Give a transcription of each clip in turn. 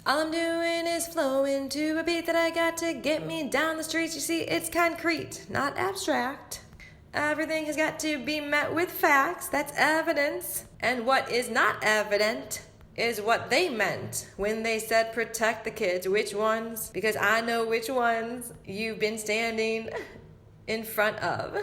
All I'm doing is flowing to a beat that I got to get me down the streets. You see, it's concrete, not abstract. Everything has got to be met with facts, that's evidence. And what is not evident is what they meant when they said protect the kids. Which ones? Because I know which ones you've been standing in front of,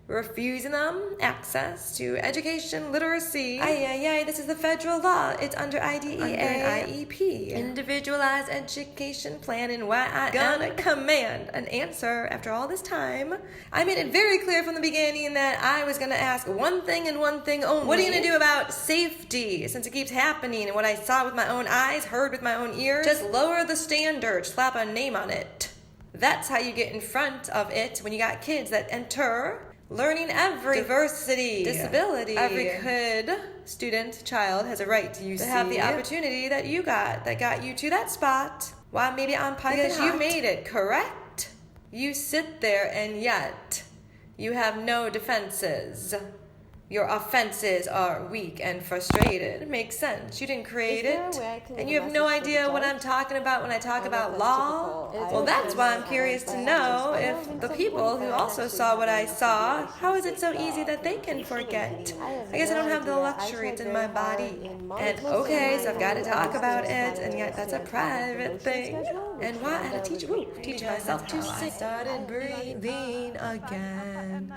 refusing them access to education, literacy. This is the federal law. It's under IDEA, under an IEP, Individualized Education Plan, and why I gonna command an answer after all this time. I made it very clear from the beginning that I was gonna ask one thing and one thing only. What are you gonna do about safety, since it keeps happening, and what I saw with my own eyes, heard with my own ears? Just lower the standard, slap a name on it. That's how you get in front of it when you got kids that enter learning every diversity, disability. Every kid, student, child has a right to have the opportunity that you got, that got you to that spot. Why maybe I'm piping hot? Because you made it, correct? You sit there and yet you have no defenses. Your offenses are weak and frustrated. It makes sense. You didn't create it. And you have no idea what I'm talking about when I talk about law. Well, that's why I'm curious to know if the people who also saw what I saw, how is it so easy that they can forget? I guess I don't have the luxury. It's in my body. And okay, so I've got to talk about it, and yet that's a private thing. And why I had to teach myself to sing. I started breathing again.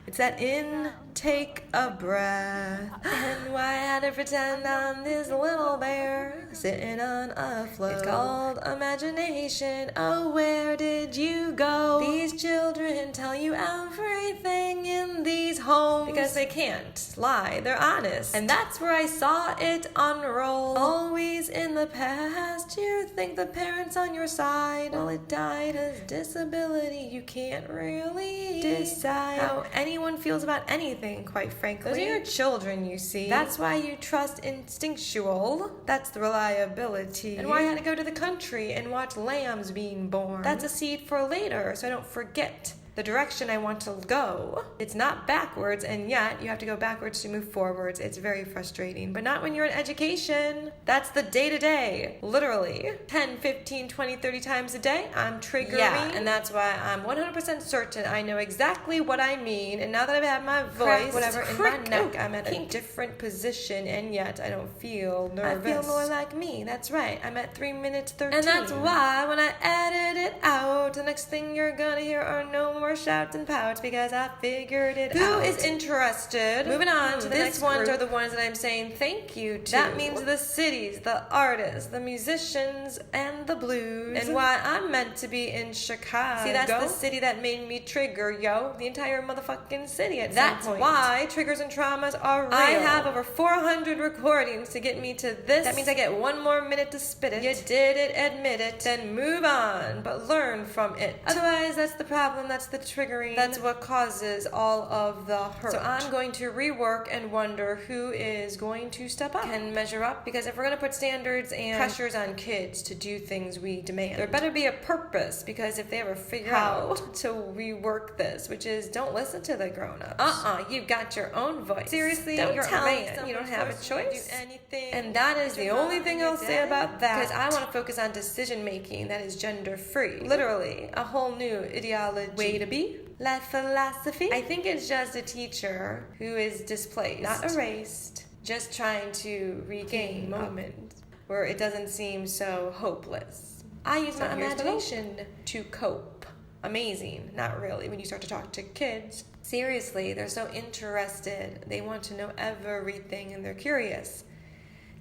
It's that intake of breath. And why I had to pretend I'm this little bear sitting on a float. It's called imagination. Oh, where did you go? These children tell you everything in these homes because they can't lie, they're honest. And that's where I saw it unroll. Always in the past, you think the parents on your side, well, it died as disability. You can't really decide how anyone feels about anything, quite frankly. Those are your children, you see. That's why you trust instinctual. That's the reliability. And why I had to go to the country and watch lambs being born. That's a seed for later, so I don't forget the direction I want to go. It's not backwards, and yet you have to go backwards to move forwards. It's very frustrating, but not when you're in education. That's the day-to-day, literally. 10, 15, 20, 30 times a day, I'm triggering. Yeah, and that's why I'm 100% certain I know exactly what I mean, and now that I've had my voice, in my neck, I'm at a different position, and yet I don't feel nervous. I feel more like me, that's right. I'm at 3 minutes 13. And that's why when I edit it out, the next thing you're gonna hear are no more shouts and pouts because I figured it out. Who is interested? Moving on to the next ones are the ones that I'm saying thank you to. That means the cities, the artists, the musicians, and the blues. And why I'm meant to be in Chicago. See, that's the city that made me trigger, yo. The entire motherfucking city at some point. That's why triggers and traumas are real. I have over 400 recordings to get me to this. That means I get 1 more minute to spit it. You did it, admit it, then move on, but learn from it. Otherwise, that's the problem, that's the triggering. That's what causes all of the hurt. So I'm going to rework and wonder who is going to step up and measure up, because if we're going to put standards and pressures on kids to do things we demand, there better be a purpose, because if they ever figure out to rework this, which is don't listen to the grown-ups. You've got your own voice. Seriously, you're a man. You don't have a choice. Do anything. And that is the only thing I'll say about that, because I want to focus on decision making that is gender free. Literally, a whole new ideology, way to be, life philosophy. I think it's just a teacher who is displaced, not erased, just trying to regain moment where it doesn't seem so hopeless. I use my imagination to cope. Amazing. Not really when you start to talk to kids. Seriously, they're so interested. They want to know everything and they're curious.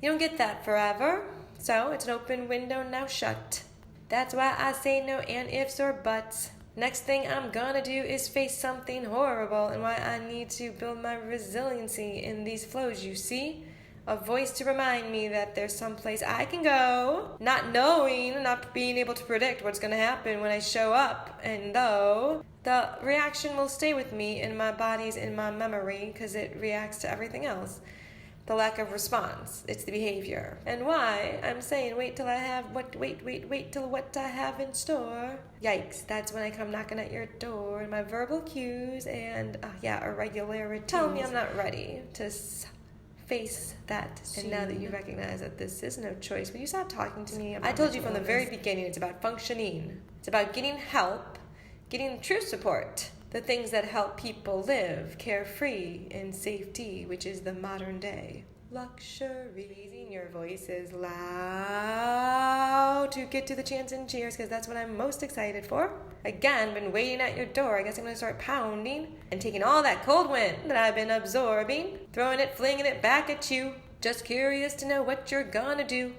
You don't get that forever, so it's an open window now shut. That's why I say no and ifs or buts. Next thing I'm gonna do is face something horrible, and why I need to build my resiliency in these flows, you see? A voice to remind me that there's someplace I can go, not knowing, not being able to predict what's gonna happen when I show up, and though the reaction will stay with me in my body's in my memory because it reacts to everything else. The lack of response, it's the behavior. And why I'm saying wait till I have wait till what I have in store. Yikes, that's when I come knocking at your door, and my verbal cues and irregularities tell me I'm not ready to face that. And now that you recognize that this is no choice, will you stop talking to me? I told you from the very beginning, it's about functioning. It's about getting help, getting true support. The things that help people live carefree in safety, which is the modern day luxury. Raising your voice is loud to get to the chants and cheers, because that's what I'm most excited for. Again, been waiting at your door. I guess I'm going to start pounding and taking all that cold wind that I've been absorbing, throwing it, flinging it back at you. Just curious to know what you're gonna do.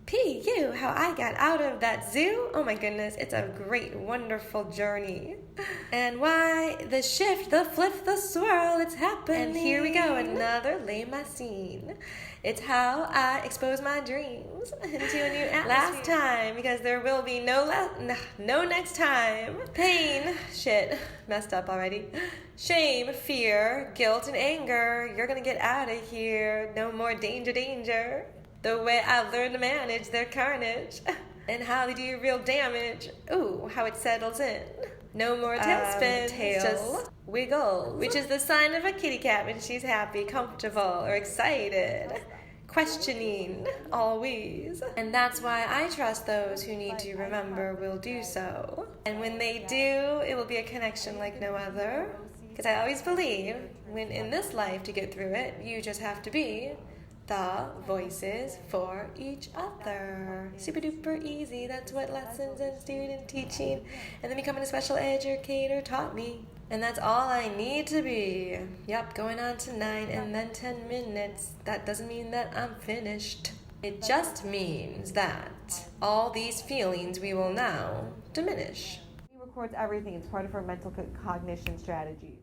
P.U. how I got out of that zoo. Oh my goodness, it's a great, wonderful journey. And why the shift, the flip, the swirl, it's happening. And here we go, another lay my scene. It's how I expose my dreams into a new atmosphere. Last time, because there will be no next time. Pain, shit, messed up already. Shame, fear, guilt, and anger. You're gonna get out of here. No more danger, danger. The way I've learned to manage their carnage and how they do real damage. Ooh, how it settles in. No more tailspins, just wiggle, which is the sign of a kitty cat when she's happy, comfortable, or excited. Questioning, always. And that's why I trust those who need to remember will do so. And when they do, it will be a connection like no other. Because I always believe, when in this life to get through it, you just have to be the voices for each other. Super duper easy. That's what lessons and student teaching and then becoming a special educator taught me. And that's all I need to be. Yep, going on to 9 and then 10 minutes. That doesn't mean that I'm finished. It just means that all these feelings we will now diminish. He records everything. It's part of her mental cognition strategies.